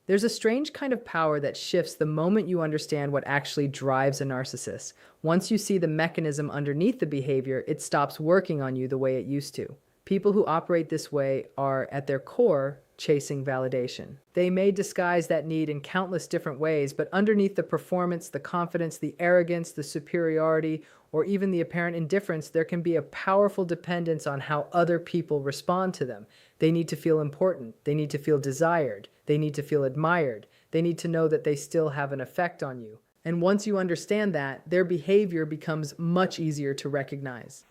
There's a strange kind of power that shifts the moment you understand what actually drives a narcissist. Once you see the mechanism underneath the behavior, it stops working on you the way it used to. People who operate this way are, at their core, chasing validation. They may disguise that need in countless different ways, but underneath the performance, the confidence, the arrogance, the superiority, or even the apparent indifference, there can be a powerful dependence on how other people respond to them. They need to feel important. They need to feel desired. They need to feel admired. They need to know that they still have an effect on you. And once you understand that, their behavior becomes much easier to recognize.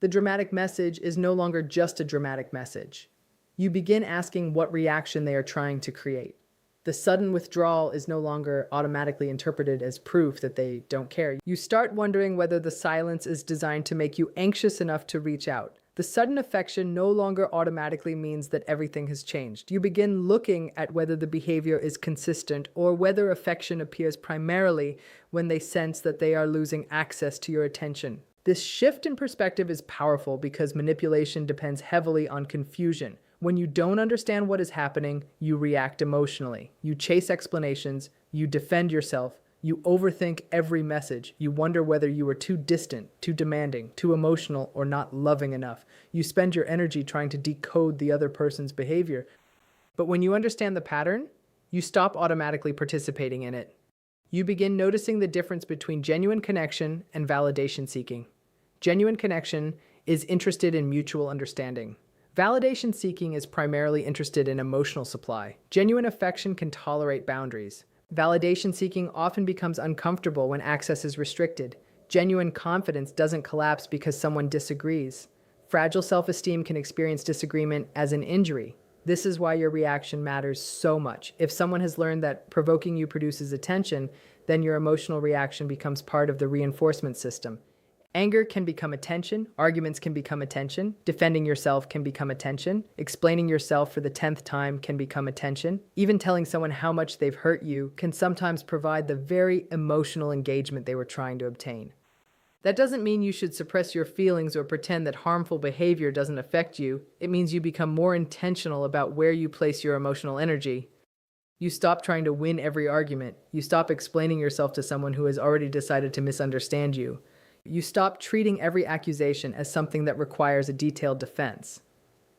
The dramatic message is no longer just a dramatic message. You begin asking what reaction they are trying to create. The sudden withdrawal is no longer automatically interpreted as proof that they don't care. You start wondering whether the silence is designed to make you anxious enough to reach out. The sudden affection no longer automatically means that everything has changed. You begin looking at whether the behavior is consistent or whether affection appears primarily when they sense that they are losing access to your attention. This shift in perspective is powerful because manipulation depends heavily on confusion. When you don't understand what is happening, you react emotionally. You chase explanations, you defend yourself, you overthink every message. You wonder whether you are too distant, too demanding, too emotional, or not loving enough. You spend your energy trying to decode the other person's behavior. But when you understand the pattern, you stop automatically participating in it. You begin noticing the difference between genuine connection and validation seeking. Genuine connection is interested in mutual understanding. Validation seeking is primarily interested in emotional supply. Genuine affection can tolerate boundaries. Validation seeking often becomes uncomfortable when access is restricted. Genuine confidence doesn't collapse because someone disagrees. Fragile self-esteem can experience disagreement as an injury. This is why your reaction matters so much. If someone has learned that provoking you produces attention, then your emotional reaction becomes part of the reinforcement system. Anger can become attention, arguments can become attention, defending yourself can become attention, explaining yourself for the 10th time can become attention. Even telling someone how much they've hurt you can sometimes provide the very emotional engagement they were trying to obtain. That doesn't mean you should suppress your feelings or pretend that harmful behavior doesn't affect you. It means you become more intentional about where you place your emotional energy. You stop trying to win every argument. You stop explaining yourself to someone who has already decided to misunderstand you. You stop treating every accusation as something that requires a detailed defense.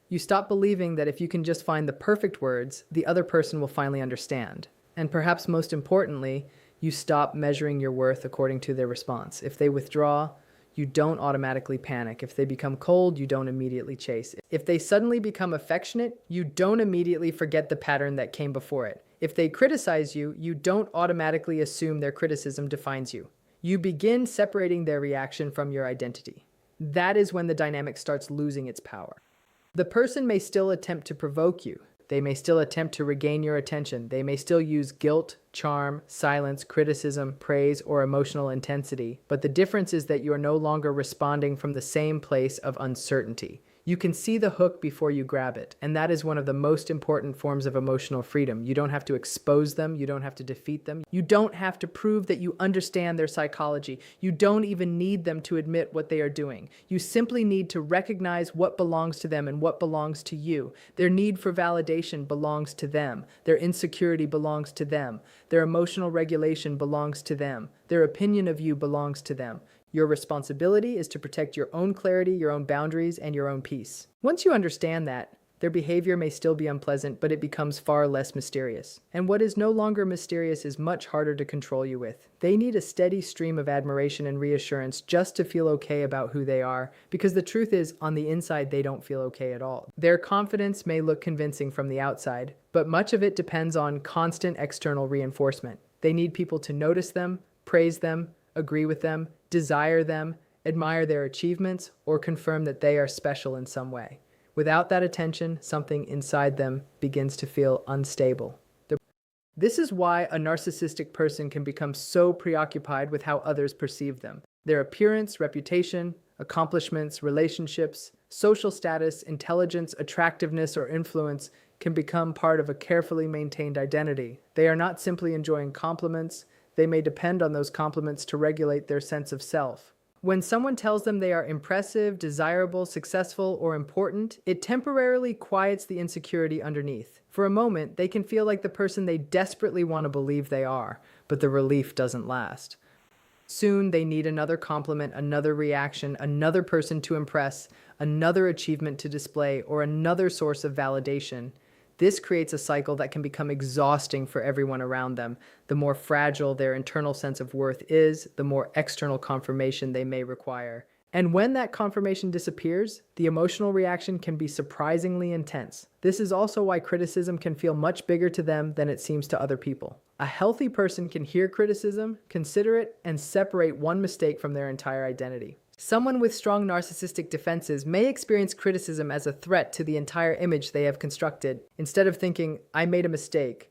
You stop believing that if you can just find the perfect words, the other person will finally understand. And perhaps most importantly, you stop measuring your worth according to their response. If they withdraw, you don't automatically panic. If they become cold, you don't immediately chase. If they suddenly become affectionate, you don't immediately forget the pattern that came before it. If they criticize you, you don't automatically assume their criticism defines you. You begin separating their reaction from your identity. That is when the dynamic starts losing its power. The person may still attempt to provoke you. They may still attempt to regain your attention. They may still use guilt, charm, silence, criticism, praise, or emotional intensity. But the difference is that you are no longer responding from the same place of uncertainty. You can see the hook before you grab it, and that is one of the most important forms of emotional freedom. You don't have to expose them, you don't have to defeat them, you don't have to prove that you understand their psychology. You don't even need them to admit what they are doing. You simply need to recognize what belongs to them and what belongs to you. Their need for validation belongs to them. Their insecurity belongs to them. Their emotional regulation belongs to them. Their opinion of you belongs to them. Your responsibility is to protect your own clarity, your own boundaries, and your own peace. Once you understand that, their behavior may still be unpleasant, but it becomes far less mysterious. And what is no longer mysterious is much harder to control you with. They need a steady stream of admiration and reassurance just to feel okay about who they are, because the truth is, on the inside, they don't feel okay at all. Their confidence may look convincing from the outside, but much of it depends on constant external reinforcement. They need people to notice them, praise them, agree with them, desire them, admire their achievements, or confirm that they are special in some way. Without that attention, something inside them begins to feel unstable. This is why a narcissistic person can become so preoccupied with how others perceive them. Their appearance, reputation, accomplishments, relationships, social status, intelligence, attractiveness, or influence can become part of a carefully maintained identity. They are not simply enjoying compliments. They may depend on those compliments to regulate their sense of self. When someone tells them they are impressive, desirable, successful, or important, it temporarily quiets the insecurity underneath. For a moment, they can feel like the person they desperately want to believe they are, but the relief doesn't last. Soon, they need another compliment, another reaction, another person to impress, another achievement to display, or another source of validation. This creates a cycle that can become exhausting for everyone around them. The more fragile their internal sense of worth is, the more external confirmation they may require. And when that confirmation disappears, the emotional reaction can be surprisingly intense. This is also why criticism can feel much bigger to them than it seems to other people. A healthy person can hear criticism, consider it, and separate one mistake from their entire identity. Someone with strong narcissistic defenses may experience criticism as a threat to the entire image they have constructed. Instead of thinking, I made a mistake,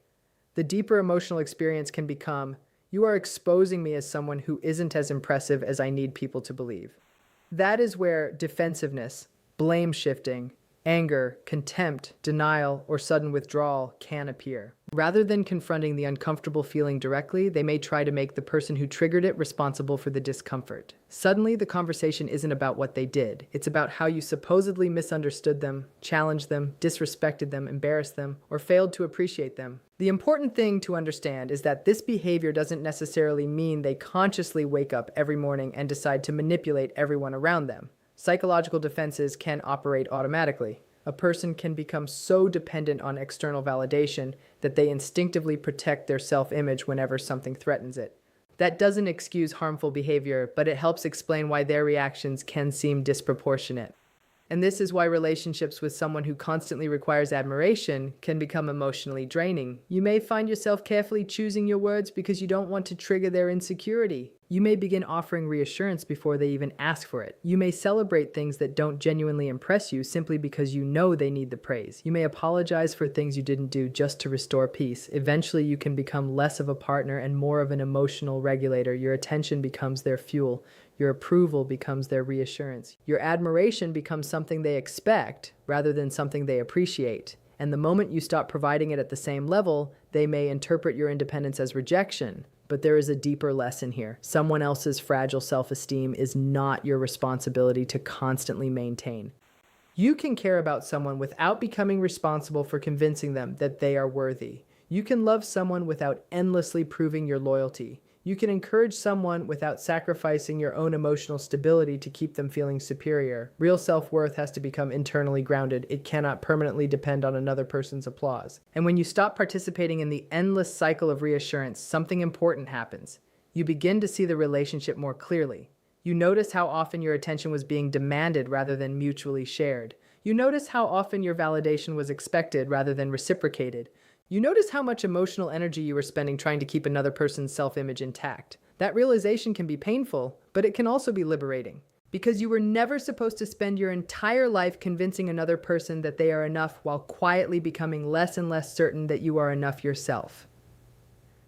the deeper emotional experience can become, you are exposing me as someone who isn't as impressive as I need people to believe. That is where defensiveness, blame shifting, anger, contempt, denial, or sudden withdrawal can appear. Rather than confronting the uncomfortable feeling directly, they may try to make the person who triggered it responsible for the discomfort. Suddenly, the conversation isn't about what they did. It's about how you supposedly misunderstood them, challenged them, disrespected them, embarrassed them, or failed to appreciate them. The important thing to understand is that this behavior doesn't necessarily mean they consciously wake up every morning and decide to manipulate everyone around them. Psychological defenses can operate automatically. A person can become so dependent on external validation that they instinctively protect their self-image whenever something threatens it. That doesn't excuse harmful behavior, but it helps explain why their reactions can seem disproportionate. And this is why relationships with someone who constantly requires admiration can become emotionally draining. You may find yourself carefully choosing your words because you don't want to trigger their insecurity. You may begin offering reassurance before they even ask for it. You may celebrate things that don't genuinely impress you simply because you know they need the praise. You may apologize for things you didn't do just to restore peace. Eventually, you can become less of a partner and more of an emotional regulator. Your attention becomes their fuel. Your approval becomes their reassurance. Your admiration becomes something they expect rather than something they appreciate. And the moment you stop providing it at the same level, they may interpret your independence as rejection. But there is a deeper lesson here. Someone else's fragile self-esteem is not your responsibility to constantly maintain. You can care about someone without becoming responsible for convincing them that they are worthy. You can love someone without endlessly proving your loyalty. You can encourage someone without sacrificing your own emotional stability to keep them feeling superior. Real self-worth has to become internally grounded. It cannot permanently depend on another person's applause. And when you stop participating in the endless cycle of reassurance, something important happens. You begin to see the relationship more clearly. You notice how often your attention was being demanded rather than mutually shared. You notice how often your validation was expected rather than reciprocated. You notice how much emotional energy you were spending trying to keep another person's self-image intact. That realization can be painful, but it can also be liberating. Because you were never supposed to spend your entire life convincing another person that they are enough while quietly becoming less and less certain that you are enough yourself.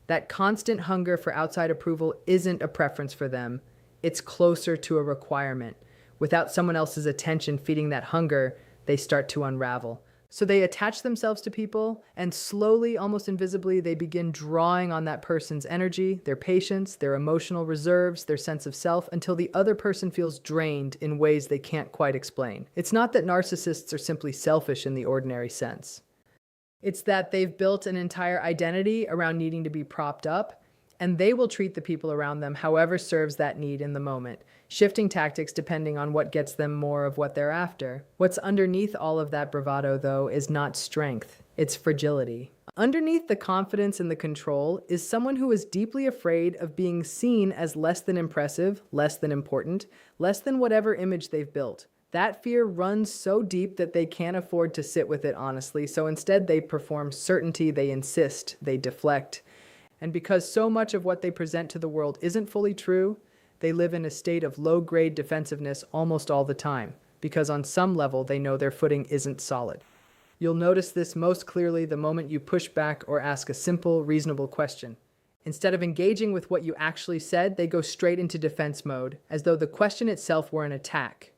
That constant hunger for outside approval isn't a preference for them. It's closer to a requirement. Without someone else's attention feeding that hunger, they start to unravel. So they attach themselves to people, and slowly, almost invisibly, they begin drawing on that person's energy, their patience, their emotional reserves, their sense of self, until the other person feels drained in ways they can't quite explain. It's not that narcissists are simply selfish in the ordinary sense. It's that they've built an entire identity around needing to be propped up, and they will treat the people around them however serves that need in the moment, shifting tactics depending on what gets them more of what they're after. What's underneath all of that bravado, though, is not strength, it's fragility. Underneath the confidence and the control is someone who is deeply afraid of being seen as less than impressive, less than important, less than whatever image they've built. That fear runs so deep that they can't afford to sit with it honestly, so instead they perform certainty, they insist, they deflect. And because so much of what they present to the world isn't fully true, they live in a state of low-grade defensiveness almost all the time, because on some level they know their footing isn't solid. You'll notice this most clearly the moment you push back or ask a simple, reasonable question. Instead of engaging with what you actually said, they go straight into defense mode, as though the question itself were an attack.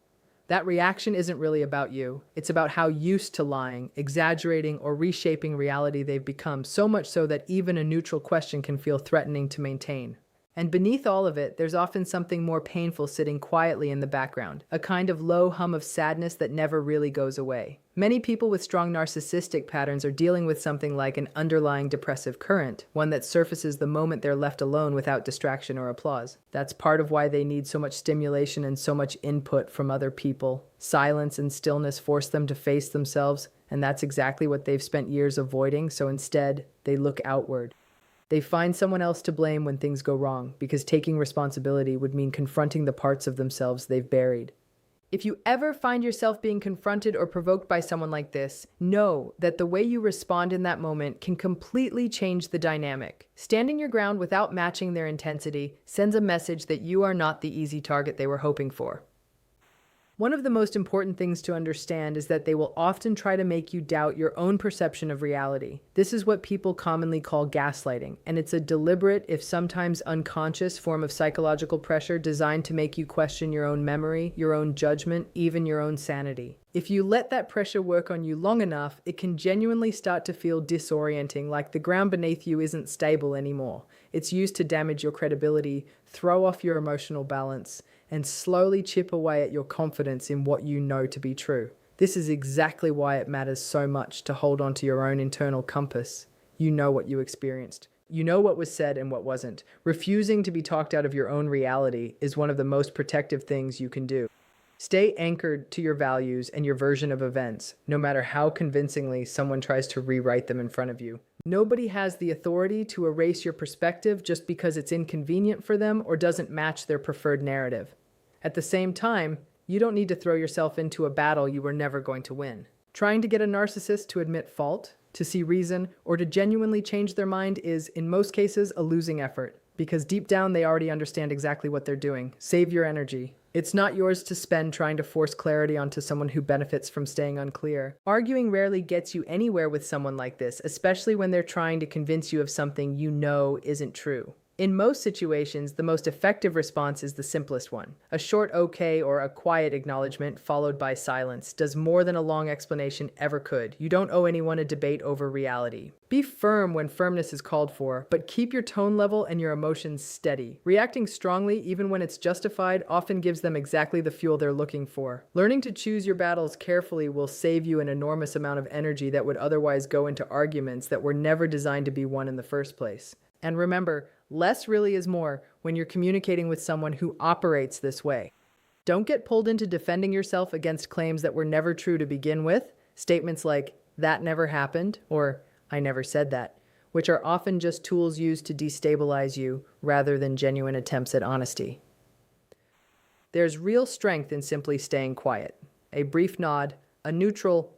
That reaction isn't really about you. It's about how used to lying, exaggerating, or reshaping reality they've become, so much so that even a neutral question can feel threatening to maintain. And beneath all of it, there's often something more painful sitting quietly in the background, a kind of low hum of sadness that never really goes away. Many people with strong narcissistic patterns are dealing with something like an underlying depressive current, one that surfaces the moment they're left alone without distraction or applause. That's part of why they need so much stimulation and so much input from other people. Silence and stillness force them to face themselves, and that's exactly what they've spent years avoiding, so instead, they look outward. They find someone else to blame when things go wrong, because taking responsibility would mean confronting the parts of themselves they've buried. If you ever find yourself being confronted or provoked by someone like this, know that the way you respond in that moment can completely change the dynamic. Standing your ground without matching their intensity sends a message that you are not the easy target they were hoping for. One of the most important things to understand is that they will often try to make you doubt your own perception of reality. This is what people commonly call gaslighting, and it's a deliberate, if sometimes unconscious, form of psychological pressure designed to make you question your own memory, your own judgment, even your own sanity. If you let that pressure work on you long enough, it can genuinely start to feel disorienting, like the ground beneath you isn't stable anymore. It's used to damage your credibility, throw off your emotional balance, and slowly chip away at your confidence in what you know to be true. This is exactly why it matters so much to hold on to your own internal compass. You know what you experienced. You know what was said and what wasn't. Refusing to be talked out of your own reality is one of the most protective things you can do. Stay anchored to your values and your version of events, no matter how convincingly someone tries to rewrite them in front of you. Nobody has the authority to erase your perspective just because it's inconvenient for them or doesn't match their preferred narrative. At the same time, you don't need to throw yourself into a battle you were never going to win. Trying to get a narcissist to admit fault, to see reason, or to genuinely change their mind is, in most cases, a losing effort, because deep down they already understand exactly what they're doing. Save your energy. It's not yours to spend trying to force clarity onto someone who benefits from staying unclear. Arguing rarely gets you anywhere with someone like this, especially when they're trying to convince you of something you know isn't true. In most situations, the most effective response is the simplest one. A short okay or a quiet acknowledgement followed by silence does more than a long explanation ever could. You don't owe anyone a debate over reality. Be firm when firmness is called for, but keep your tone level and your emotions steady. Reacting strongly, even when it's justified, often gives them exactly the fuel they're looking for. Learning to choose your battles carefully will save you an enormous amount of energy that would otherwise go into arguments that were never designed to be won in the first place. And remember, less really is more when you're communicating with someone who operates this way. Don't get pulled into defending yourself against claims that were never true to begin with. Statements like, "that never happened," or "I never said that," which are often just tools used to destabilize you rather than genuine attempts at honesty. There's real strength in simply staying quiet. A brief nod, a neutral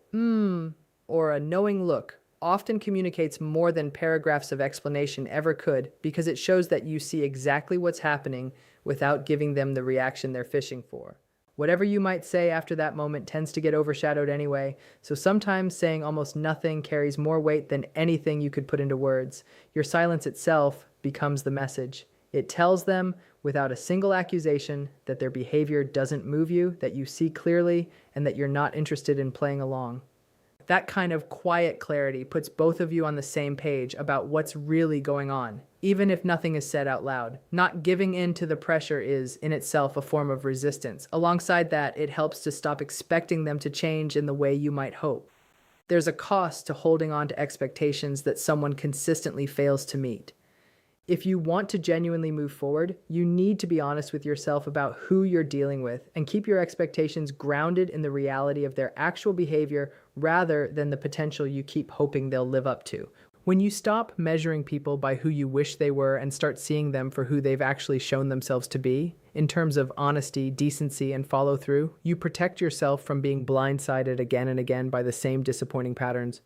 or a knowing look often communicates more than paragraphs of explanation ever could, because it shows that you see exactly what's happening without giving them the reaction they're fishing for. Whatever you might say after that moment tends to get overshadowed anyway, so sometimes saying almost nothing carries more weight than anything you could put into words. Your silence itself becomes the message. It tells them, without a single accusation, that their behavior doesn't move you, that you see clearly, and that you're not interested in playing along. That kind of quiet clarity puts both of you on the same page about what's really going on, even if nothing is said out loud. Not giving in to the pressure is, in itself, a form of resistance. Alongside that, it helps to stop expecting them to change in the way you might hope. There's a cost to holding on to expectations that someone consistently fails to meet. If you want to genuinely move forward, you need to be honest with yourself about who you're dealing with and keep your expectations grounded in the reality of their actual behavior rather than the potential you keep hoping they'll live up to. When you stop measuring people by who you wish they were and start seeing them for who they've actually shown themselves to be, in terms of honesty, decency, and follow-through, you protect yourself from being blindsided again and again by the same disappointing patterns.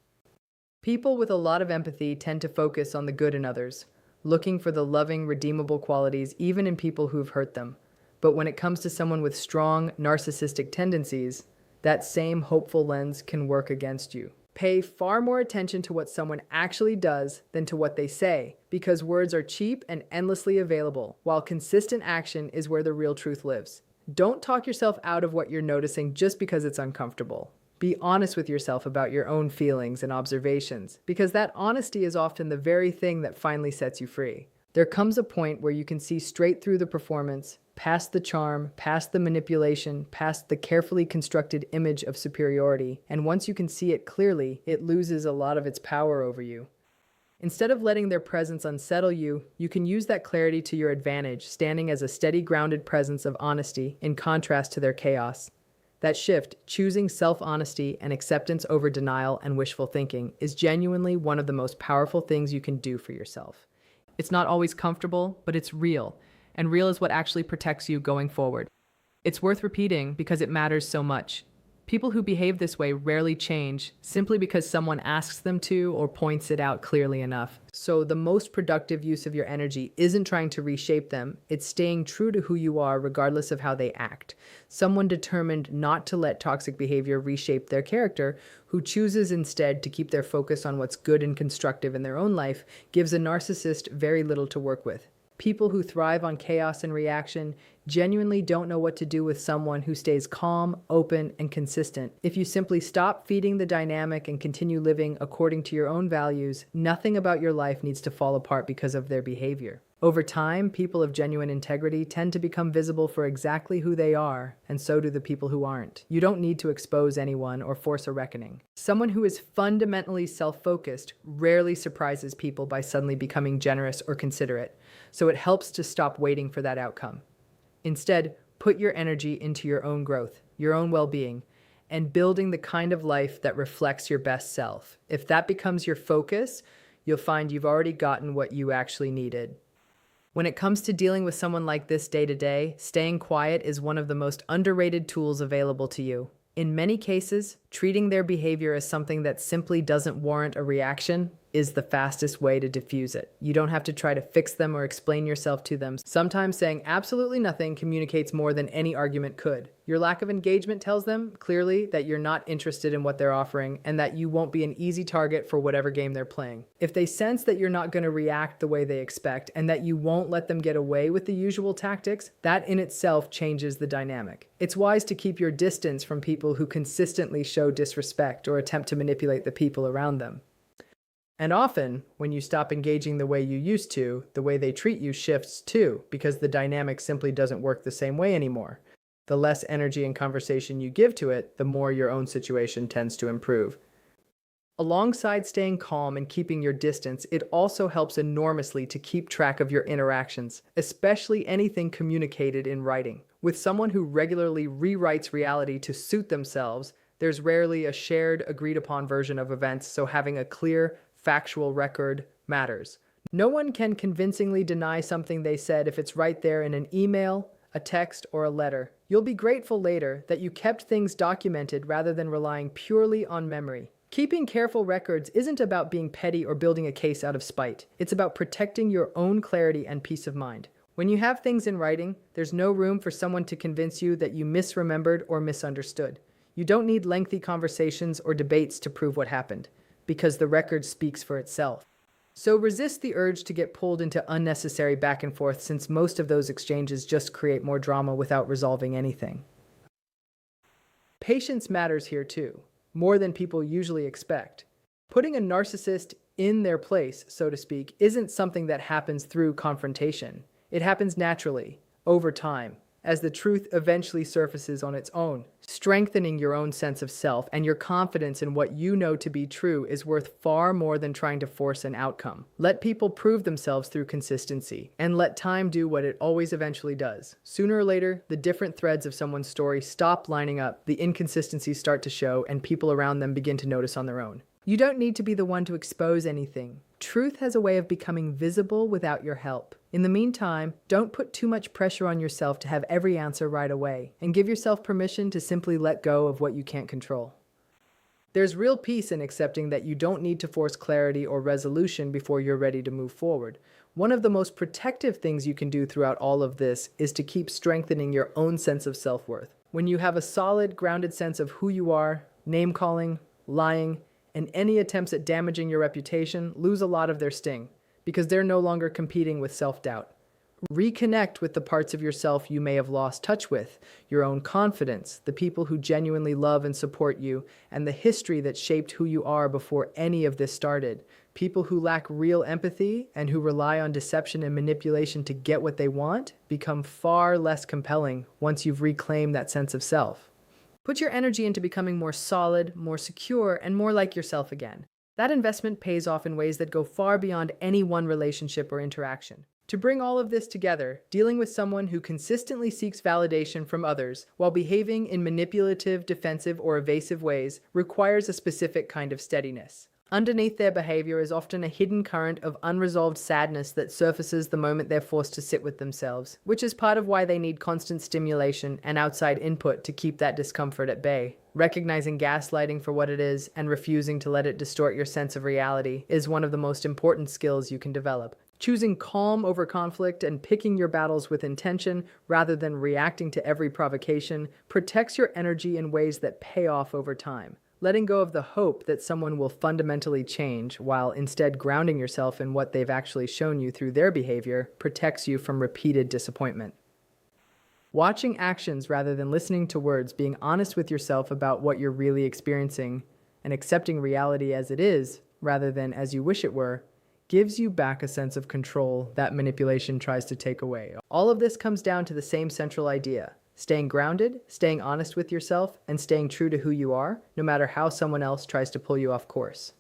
People with a lot of empathy tend to focus on the good in others, looking for the loving, redeemable qualities even in people who've hurt them. But when it comes to someone with strong narcissistic tendencies, that same hopeful lens can work against you. Pay far more attention to what someone actually does than to what they say, because words are cheap and endlessly available, while consistent action is where the real truth lives. Don't talk yourself out of what you're noticing just because it's uncomfortable. Be honest with yourself about your own feelings and observations, because that honesty is often the very thing that finally sets you free. There comes a point where you can see straight through the performance, past the charm, past the manipulation, past the carefully constructed image of superiority, and once you can see it clearly, it loses a lot of its power over you. Instead of letting their presence unsettle you, you can use that clarity to your advantage, standing as a steady, grounded presence of honesty in contrast to their chaos. That shift, choosing self-honesty and acceptance over denial and wishful thinking, is genuinely one of the most powerful things you can do for yourself. It's not always comfortable, but it's real, and real is what actually protects you going forward. It's worth repeating because it matters so much. People who behave this way rarely change simply because someone asks them to or points it out clearly enough. So the most productive use of your energy isn't trying to reshape them, it's staying true to who you are regardless of how they act. Someone determined not to let toxic behavior reshape their character, who chooses instead to keep their focus on what's good and constructive in their own life, gives a narcissist very little to work with. People who thrive on chaos and reaction genuinely don't know what to do with someone who stays calm, open, and consistent. If you simply stop feeding the dynamic and continue living according to your own values, nothing about your life needs to fall apart because of their behavior. Over time, people of genuine integrity tend to become visible for exactly who they are, and so do the people who aren't. You don't need to expose anyone or force a reckoning. Someone who is fundamentally self-focused rarely surprises people by suddenly becoming generous or considerate, so it helps to stop waiting for that outcome. Instead, put your energy into your own growth, your own well-being, and building the kind of life that reflects your best self. If that becomes your focus, you'll find you've already gotten what you actually needed. When it comes to dealing with someone like this day to day, staying quiet is one of the most underrated tools available to you. In many cases, treating their behavior as something that simply doesn't warrant a reaction is the fastest way to diffuse it. You don't have to try to fix them or explain yourself to them. Sometimes saying absolutely nothing communicates more than any argument could. Your lack of engagement tells them clearly that you're not interested in what they're offering and that you won't be an easy target for whatever game they're playing. If they sense that you're not going to react the way they expect and that you won't let them get away with the usual tactics, that in itself changes the dynamic. It's wise to keep your distance from people who consistently show disrespect or attempt to manipulate the people around them. And often, when you stop engaging the way you used to, the way they treat you shifts too, because the dynamic simply doesn't work the same way anymore. The less energy and conversation you give to it, the more your own situation tends to improve. Alongside staying calm and keeping your distance, it also helps enormously to keep track of your interactions, especially anything communicated in writing. With someone who regularly rewrites reality to suit themselves, there's rarely a shared, agreed-upon version of events, so having a clear, factual record matters. No one can convincingly deny something they said if it's right there in an email, a text, or a letter. You'll be grateful later that you kept things documented rather than relying purely on memory. Keeping careful records isn't about being petty or building a case out of spite. It's about protecting your own clarity and peace of mind. When you have things in writing, there's no room for someone to convince you that you misremembered or misunderstood. You don't need lengthy conversations or debates to prove what happened, because the record speaks for itself. So resist the urge to get pulled into unnecessary back and forth, since most of those exchanges just create more drama without resolving anything. Patience matters here too, more than people usually expect. Putting a narcissist in their place, so to speak, isn't something that happens through confrontation. It happens naturally, over time, as the truth eventually surfaces on its own. Strengthening your own sense of self and your confidence in what you know to be true is worth far more than trying to force an outcome. Let people prove themselves through consistency, and let time do what it always eventually does. Sooner or later, the different threads of someone's story stop lining up, the inconsistencies start to show, and people around them begin to notice on their own. You don't need to be the one to expose anything. Truth has a way of becoming visible without your help. In the meantime, don't put too much pressure on yourself to have every answer right away, and give yourself permission to simply let go of what you can't control. There's real peace in accepting that you don't need to force clarity or resolution before you're ready to move forward. One of the most protective things you can do throughout all of this is to keep strengthening your own sense of self-worth. When you have a solid, grounded sense of who you are, name-calling, lying, and any attempts at damaging your reputation lose a lot of their sting, because they're no longer competing with self-doubt. Reconnect with the parts of yourself you may have lost touch with, your own confidence, the people who genuinely love and support you, and the history that shaped who you are before any of this started. People who lack real empathy and who rely on deception and manipulation to get what they want become far less compelling once you've reclaimed that sense of self. Put your energy into becoming more solid, more secure, and more like yourself again. That investment pays off in ways that go far beyond any one relationship or interaction. To bring all of this together, dealing with someone who consistently seeks validation from others while behaving in manipulative, defensive, or evasive ways requires a specific kind of steadiness. Underneath their behavior is often a hidden current of unresolved sadness that surfaces the moment they're forced to sit with themselves, which is part of why they need constant stimulation and outside input to keep that discomfort at bay. Recognizing gaslighting for what it is and refusing to let it distort your sense of reality is one of the most important skills you can develop. Choosing calm over conflict and picking your battles with intention rather than reacting to every provocation protects your energy in ways that pay off over time. Letting go of the hope that someone will fundamentally change while instead grounding yourself in what they've actually shown you through their behavior protects you from repeated disappointment. Watching actions rather than listening to words, being honest with yourself about what you're really experiencing, and accepting reality as it is rather than as you wish it were, gives you back a sense of control that manipulation tries to take away. All of this comes down to the same central idea: staying grounded, staying honest with yourself, and staying true to who you are, no matter how someone else tries to pull you off course.